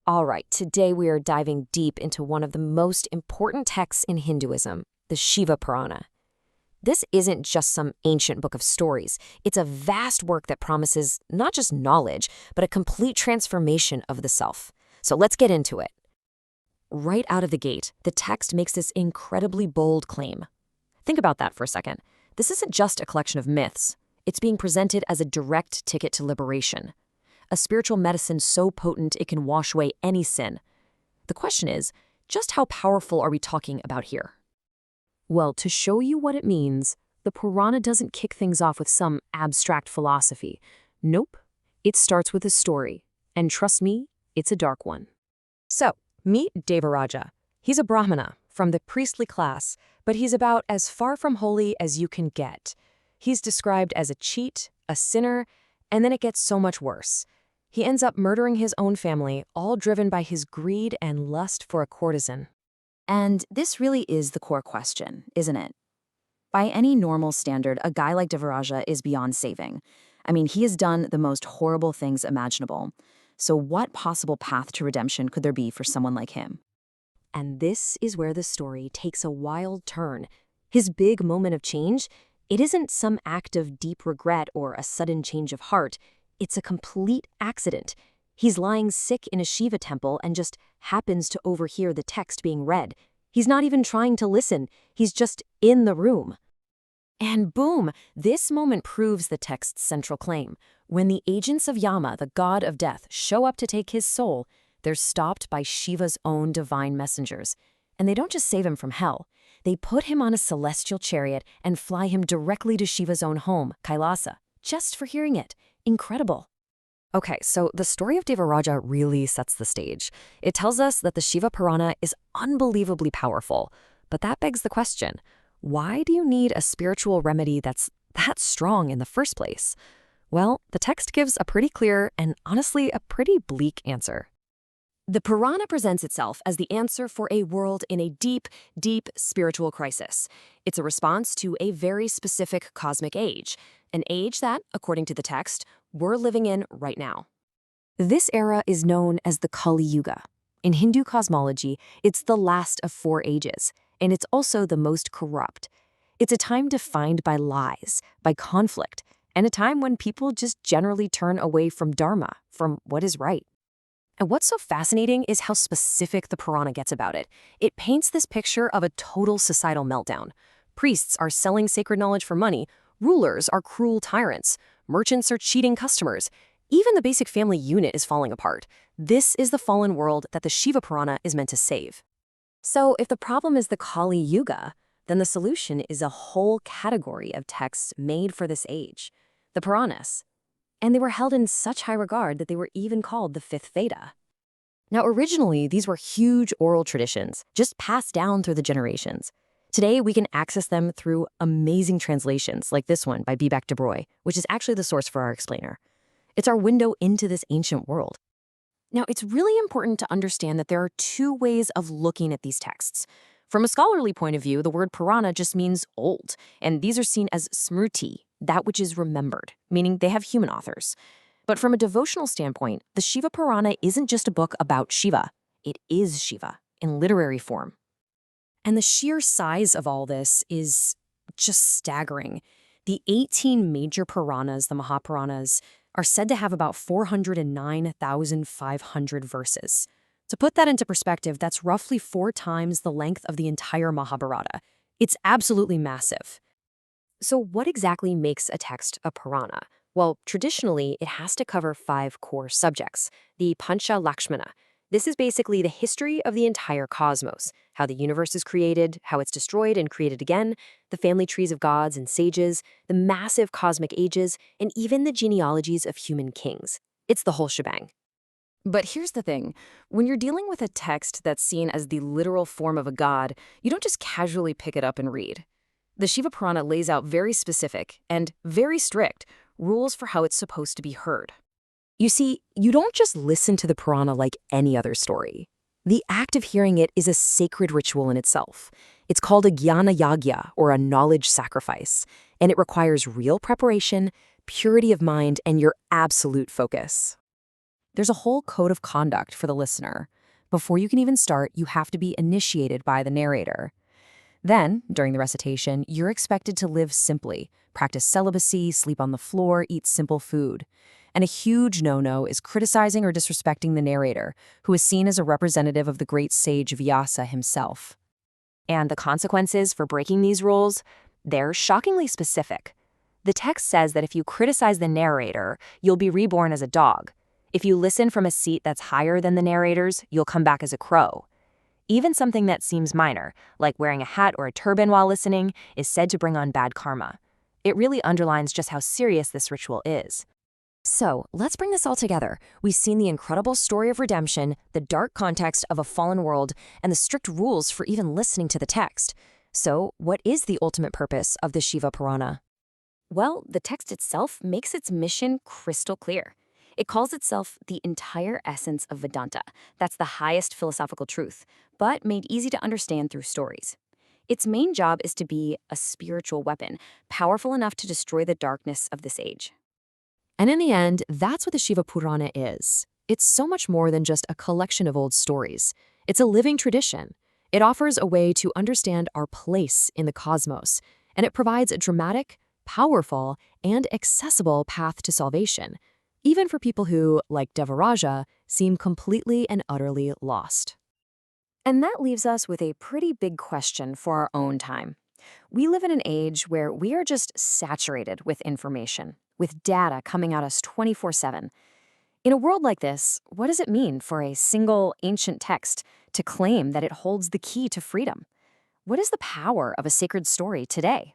All right, today we are diving deep into one of the most important texts in Hinduism, the Shiva Purana. This isn't just some ancient book of stories. It's a vast work that promises not just knowledge, but a complete transformation of the self. So let's get into it. Right out of the gate, the text makes this incredibly bold claim. Think about that for a second. This isn't just a collection of myths. It's being presented as a direct ticket to liberation. A spiritual medicine so potent it can wash away any sin. The question is, just how powerful are we talking about here? Well, to show you what it means, the Purana doesn't kick things off with some abstract philosophy. Nope. It starts with a story. And trust me, it's a dark one. So, meet Devaraja. He's a Brahmana from the priestly class, but he's about as far from holy as you can get. He's described as a cheat, a sinner, and then it gets so much worse. He ends up murdering his own family, all driven by his greed and lust for a courtesan. And this really is the core question, isn't it? By any normal standard, a guy like Devaraja is beyond saving. I mean, he has done the most horrible things imaginable. So what possible path to redemption could there be for someone like him? And this is where the story takes a wild turn. His big moment of change, it isn't some act of deep regret or a sudden change of heart. It's a complete accident. He's lying sick in a Shiva temple and just happens to overhear the text being read. He's not even trying to listen. He's just in the room. And boom, this moment proves the text's central claim. When the agents of Yama, the god of death, show up to take his soul, they're stopped by Shiva's own divine messengers. And they don't just save him from hell. They put him on a celestial chariot and fly him directly to Shiva's own home, Kailasa, just for hearing it. Incredible. Okay, so the story of Devaraja really sets the stage. It tells us that the Shiva Purana is unbelievably powerful. But that begs the question, why do you need a spiritual remedy that's that strong in the first place? Well, the text gives a pretty clear and honestly a pretty bleak answer. The Purana presents itself as the answer for a world in a deep, deep spiritual crisis. It's a response to a very specific cosmic age, an age that, according to the text, we're living in right now. This era is known as the Kali Yuga. In Hindu cosmology, it's the last of 4 ages, and it's also the most corrupt. It's a time defined by lies, by conflict, and a time when people just generally turn away from Dharma, from what is right. And what's so fascinating is how specific the Purana gets about it. It paints this picture of a total societal meltdown. Priests are selling sacred knowledge for money, rulers are cruel tyrants, merchants are cheating customers. Even the basic family unit is falling apart. This is the fallen world that the Shiva Purana is meant to save. So if the problem is the Kali Yuga, then the solution is a whole category of texts made for this age, the Puranas. And they were held in such high regard that they were even called the 5th Veda. Now, originally, these were huge oral traditions, just passed down through the generations. Today, we can access them through amazing translations like this one by Bibek Debroy, which is actually the source for our explainer. It's our window into this ancient world. Now, it's really important to understand that there are 2 ways of looking at these texts. From a scholarly point of view, the word Purana just means old, and these are seen as smriti, that which is remembered, meaning they have human authors. But from a devotional standpoint, the Shiva Purana isn't just a book about Shiva. It is Shiva in literary form. And the sheer size of all this is just staggering. The 18 major Puranas, the Mahapuranas, are said to have about 409,500 verses. To put that into perspective, that's roughly 4 times the length of the entire Mahabharata. It's absolutely massive. So what exactly makes a text a Purana? Well, traditionally, it has to cover 5 core subjects, the Pancha Lakshmana. This is basically the history of the entire cosmos, how the universe is created, how it's destroyed and created again, the family trees of gods and sages, the massive cosmic ages, and even the genealogies of human kings. It's the whole shebang. But here's the thing. When you're dealing with a text that's seen as the literal form of a god, you don't just casually pick it up and read. The Shiva Purana lays out very specific and very strict rules for how it's supposed to be heard. You see, you don't just listen to the Purana like any other story. The act of hearing it is a sacred ritual in itself. It's called a jnana yagya, or a knowledge sacrifice, and it requires real preparation, purity of mind, and your absolute focus. There's a whole code of conduct for the listener. Before you can even start, you have to be initiated by the narrator. Then, during the recitation, you're expected to live simply, practice celibacy, sleep on the floor, eat simple food. And a huge no-no is criticizing or disrespecting the narrator, who is seen as a representative of the great sage Vyasa himself. And the consequences for breaking these rules? They're shockingly specific. The text says that if you criticize the narrator, you'll be reborn as a dog. If you listen from a seat that's higher than the narrator's, you'll come back as a crow. Even something that seems minor, like wearing a hat or a turban while listening, is said to bring on bad karma. It really underlines just how serious this ritual is. So, let's bring this all together. We've seen the incredible story of redemption, the dark context of a fallen world, and the strict rules for even listening to the text. So, what is the ultimate purpose of the Shiva Purana? Well, the text itself makes its mission crystal clear. It calls itself the entire essence of Vedanta. That's the highest philosophical truth, but made easy to understand through stories. Its main job is to be a spiritual weapon, powerful enough to destroy the darkness of this age. And in the end, that's what the Shiva Purana is. It's so much more than just a collection of old stories. It's a living tradition. It offers a way to understand our place in the cosmos, and it provides a dramatic, powerful, and accessible path to salvation, even for people who, like Devaraja, seem completely and utterly lost. And that leaves us with a pretty big question for our own time. We live in an age where we are just saturated with information, with data coming at us 24/7. In a world like this, what does it mean for a single ancient text to claim that it holds the key to freedom? What is the power of a sacred story today?